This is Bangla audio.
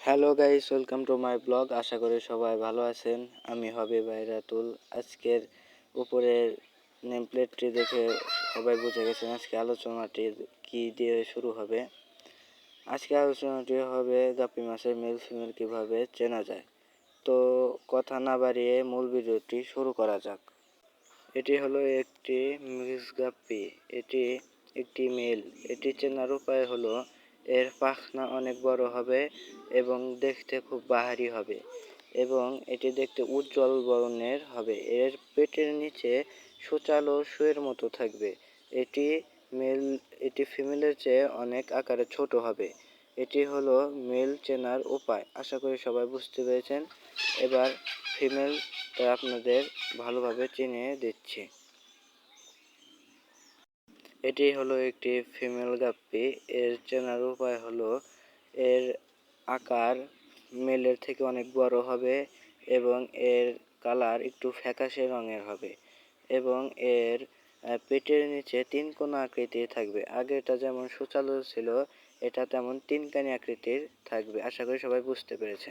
Hello guys, welcome to my blog. আশা করি সবাই ভালো আছেন। আমি হবি বাইরাতুল। আজকের উপরের নেমপ্লেটটি দেখে সবাই বুঝে গেছেন আজকে আলোচনাটি কি দিয়ে শুরু হবে। আজকে আলোচনাটি হবে গাপ্পি মাছের মেল ফিমেল কিভাবে চেনা যায়। তো কথা না বাড়িয়ে মূল ভিডিওটি শুরু করা যাক। এটি হলো একটি মিক্স গাপ্পি। এটি একটি মেল। এটি চেনার উপায় হলো এর পাখনা অনেক বড় হবে এবং দেখতে খুব বাহারি হবে এবং এটি দেখতে উজ্জ্বল বর্ণের হবে। এর পেটের নিচে সূচালো সুয়ের মতো থাকবে। এটি ফিমেলের চেয়ে অনেক আকারে ছোট হবে। এটি হলো মেল চেনার উপায়। আশা করি সবাই বুঝতে পেরেছেন। এবার ফিমেলটা আপনাদের ভালোভাবে চিনিয়ে দিচ্ছি। এটি হলো একটি ফিমেল গাপ্পি। এর চেনার উপায় হলো এর আকার মেলের থেকে অনেক বড় হবে এবং এর কালার একটু ফ্যাকাশে রঙের হবে এবং এর পেটের নিচে তিন কোনা আকৃতির থাকবে। আগেরটা যেমন সূচালো ছিল, এটা তেমন তিনকানি আকৃতির থাকবে। আশা করি সবাই বুঝতে পেরেছে।